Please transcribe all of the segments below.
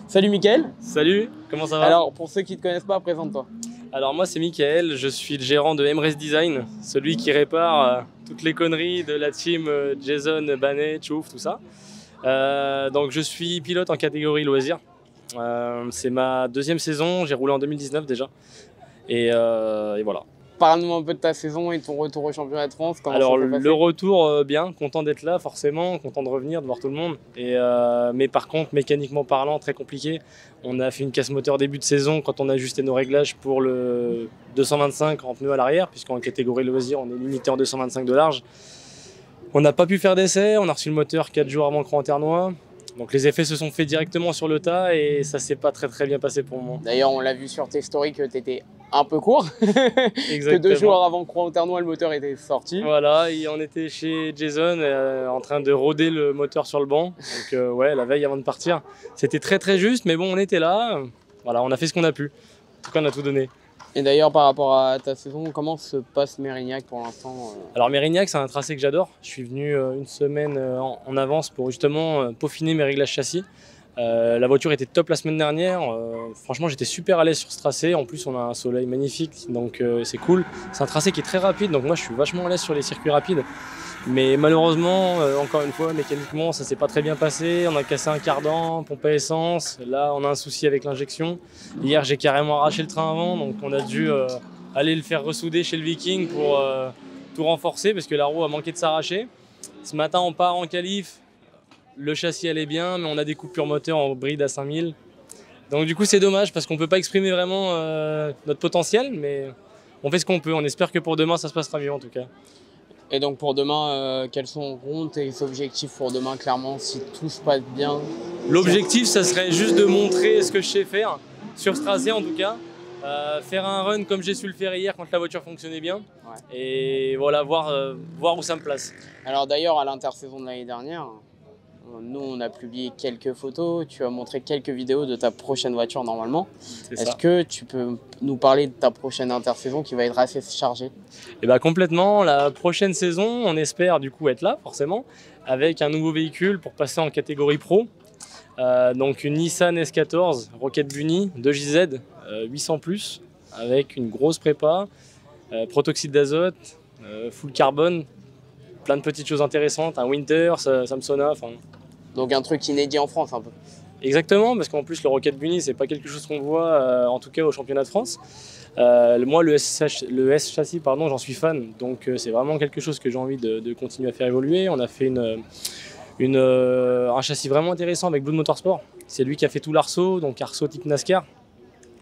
Salut Mickaël. Salut, comment ça va? Alors pour ceux qui ne te connaissent pas, présente-toi. Alors moi c'est Mickaël, je suis le gérant de MRS Design, celui qui répare toutes les conneries de la team Jason, Banet, Chouf, tout ça. Donc je suis pilote en catégorie loisirs. C'est ma deuxième saison, j'ai roulé en 2019 déjà. Et voilà. Parle-nous un peu de ta saison et ton retour au championnat de France. Alors le retour, bien, content d'être là forcément, content de revenir, de voir tout le monde. Mais par contre, mécaniquement parlant, très compliqué. On a fait une casse moteur début de saison quand on a ajusté nos réglages pour le 225 en pneu à l'arrière, puisqu'en catégorie loisirs, on est limité en 225 de large. On n'a pas pu faire d'essai, on a reçu le moteur 4 jours avant Cran-Ternois. Donc les effets se sont faits directement sur le tas et ça s'est pas très bien passé pour moi. D'ailleurs, on l'a vu sur tes stories que tu étais un peu court. Exactement. Que 2 jours avant Cran-Ternois, le moteur était sorti. Voilà, et on était chez Jason en train de roder le moteur sur le banc. Donc ouais, la veille avant de partir. C'était très juste, mais bon, on était là. Voilà, on a fait ce qu'on a pu. En tout cas, on a tout donné. Et d'ailleurs, par rapport à ta saison, comment se passe Mérignac pour l'instant? Alors Mérignac, c'est un tracé que j'adore. Je suis venu une semaine en avance pour justement peaufiner mes réglages châssis. La voiture était top la semaine dernière. Franchement, j'étais super à l'aise sur ce tracé. En plus, on a un soleil magnifique, donc c'est cool. C'est un tracé qui est très rapide, donc moi, je suis vachement à l'aise sur les circuits rapides. Mais malheureusement, encore une fois, mécaniquement, ça s'est pas très bien passé. On a cassé un cardan, pompe à essence. Là, on a un souci avec l'injection. Hier, j'ai carrément arraché le train avant, donc on a dû aller le faire ressouder chez le Viking pour tout renforcer parce que la roue a manqué de s'arracher. Ce matin, on part en qualif. Le châssis allait bien, mais on a des coupures moteur en bride à 5000. Donc du coup, c'est dommage parce qu'on ne peut pas exprimer vraiment notre potentiel, mais on fait ce qu'on peut. On espère que pour demain, ça se passera mieux en tout cas. Et donc pour demain, quels sont tes objectifs pour demain, clairement, si tout se passe bien? L'objectif, ça serait juste de montrer ce que je sais faire, sur ce tracé en tout cas. Faire un run comme j'ai su le faire hier quand la voiture fonctionnait bien. Ouais. Et voilà, voir où ça me place. Alors d'ailleurs, à l'intersaison de l'année dernière, nous, on a publié quelques photos, tu as montré quelques vidéos de ta prochaine voiture normalement. Est-ce que tu peux nous parler de ta prochaine intersaison qui va être assez chargée? Et bah complètement, la prochaine saison, on espère du coup être là forcément, avec un nouveau véhicule pour passer en catégorie pro. Donc une Nissan S14 Rocket Bunny 2JZ 800+, avec une grosse prépa, protoxyde d'azote, full carbone, plein de petites choses intéressantes, un Winter, Samsona, enfin. Donc un truc inédit en France un peu. Exactement, parce qu'en plus le Rocket Bunny, c'est pas quelque chose qu'on voit, en tout cas au championnat de France. Moi, le S châssis, pardon, j'en suis fan, donc c'est vraiment quelque chose que j'ai envie de continuer à faire évoluer. On a fait un châssis vraiment intéressant avec Blood Motorsport. C'est lui qui a fait tout l'Arceau, donc Arceau type NASCAR.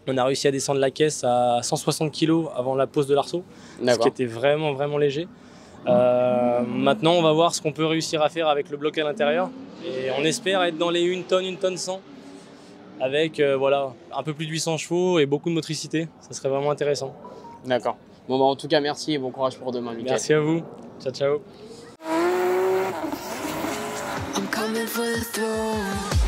On a réussi à descendre la caisse à 160 kg avant la pause de l'Arceau, ce qui était vraiment léger. Maintenant, on va voir ce qu'on peut réussir à faire avec le bloc à l'intérieur. Et on espère être dans les 1 tonne 100, avec voilà, un peu plus de 800 chevaux et beaucoup de motricité. Ça serait vraiment intéressant. D'accord. Bon, bah, en tout cas, merci et bon courage pour demain, Mickaël. Merci à vous. Ciao, ciao. I'm coming for the throne.